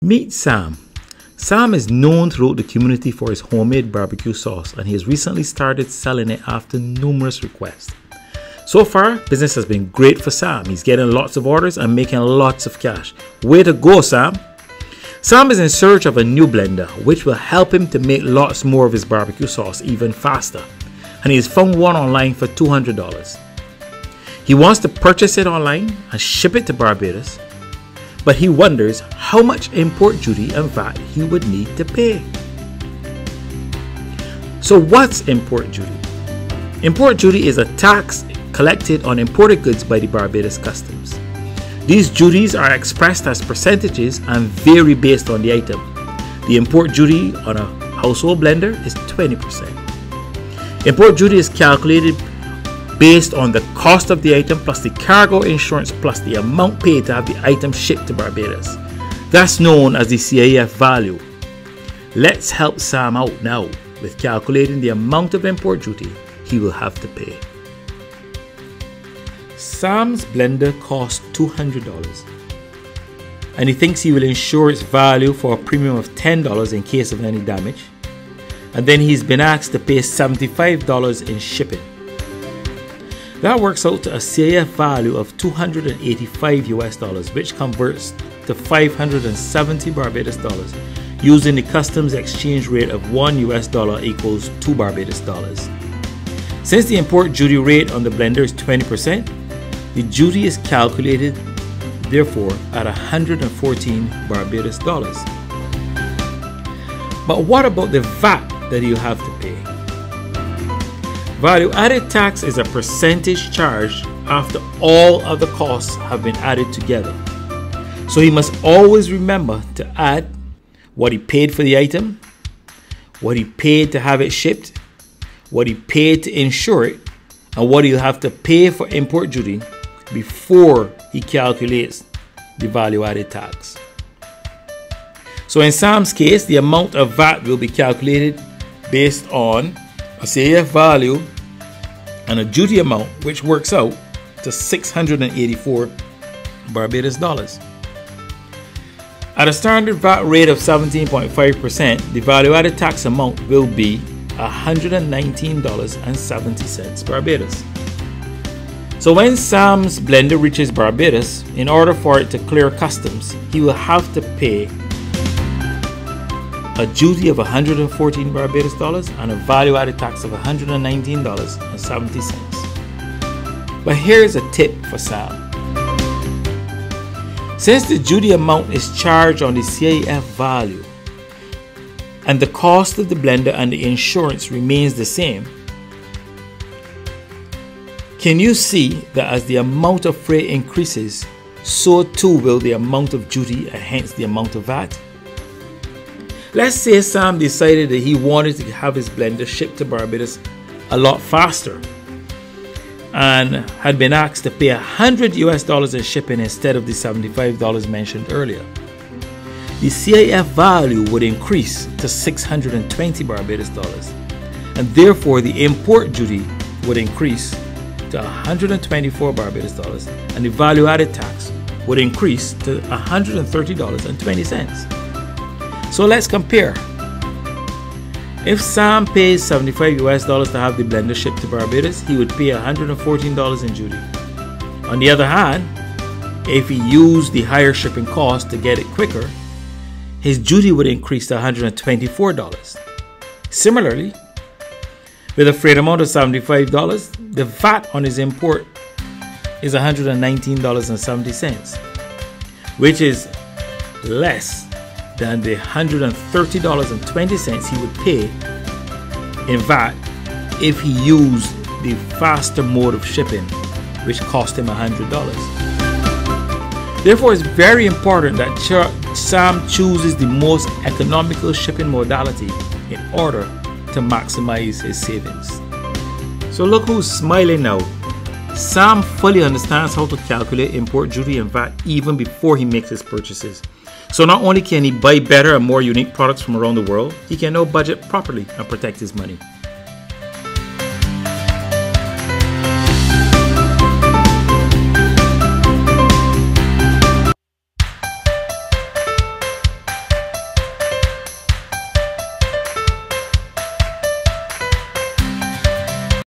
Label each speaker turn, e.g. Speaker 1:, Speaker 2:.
Speaker 1: Meet Sam. Sam is known throughout the community for his homemade barbecue sauce, and he has recently started selling it after numerous requests. So far, business has been great for Sam. He's getting lots of orders and making lots of cash. Way to go, Sam! Sam is in search of a new blender, which will help him to make lots more of his barbecue sauce even faster. And he has found one online for $200. He wants to purchase it online and ship it to Barbados, but he wonders how much import duty and VAT he would need to pay. So what's import duty? Import duty is a tax collected on imported goods by the Barbados Customs. These duties are expressed as percentages and vary based on the item. The import duty on a household blender is 20%. Import duty is calculated based on the cost of the item plus the cargo insurance plus the amount paid to have the item shipped to Barbados. That's known as the CIF value. Let's help Sam out now with calculating the amount of import duty he will have to pay. Sam's blender costs $200 and he thinks he will insure its value for a premium of $10 in case of any damage, and then he's been asked to pay $75 in shipping. That works out to a CIF value of $285 US, which converts to 570 Barbados dollars using the customs exchange rate of $1 US equals 2 Barbados dollars. Since the import duty rate on the blender is 20%, the duty is calculated therefore at 114 Barbados dollars. But what about the VAT that you have to pay? Value added tax is a percentage charged after all other costs have been added together. So he must always remember to add what he paid for the item, what he paid to have it shipped, what he paid to insure it, and what he'll have to pay for import duty before he calculates the value added tax. So in Sam's case, the amount of VAT will be calculated based on a CIF value and a duty amount, which works out to 684 Barbados dollars. At a standard VAT rate of 17.5%, the value added tax amount will be $119.70 Barbados. So when Sam's blender reaches Barbados, in order for it to clear customs, he will have to pay a duty of 114 Barbados dollars and a value added tax of $119.70. But here's a tip for Sam. Since the duty amount is charged on the CIF value and the cost of the blender and the insurance remains the same, can you see that as the amount of freight increases, so too will the amount of duty and hence the amount of VAT? Let's say Sam decided that he wanted to have his blender shipped to Barbados a lot faster and had been asked to pay $100 US in shipping instead of the $75 mentioned earlier. The CIF value would increase to 620 Barbados dollars, and therefore the import duty would increase to 124 Barbados dollars, and the value added tax would increase to $130.20. So let's compare. If Sam pays $75 US to have the blender shipped to Barbados, he would pay $114 in duty. On the other hand, if he used the higher shipping cost to get it quicker, his duty would increase to $124. Similarly, with a freight amount of $75, the VAT on his import is $119.70, which is less than the $130.20 he would pay in VAT if he used the faster mode of shipping, which cost him $100. Therefore, it's very important that Sam chooses the most economical shipping modality in order to maximize his savings. So look who's smiling now. Sam fully understands how to calculate import duty and VAT even before he makes his purchases. So not only can he buy better and more unique products from around the world, he can now budget properly and protect his money.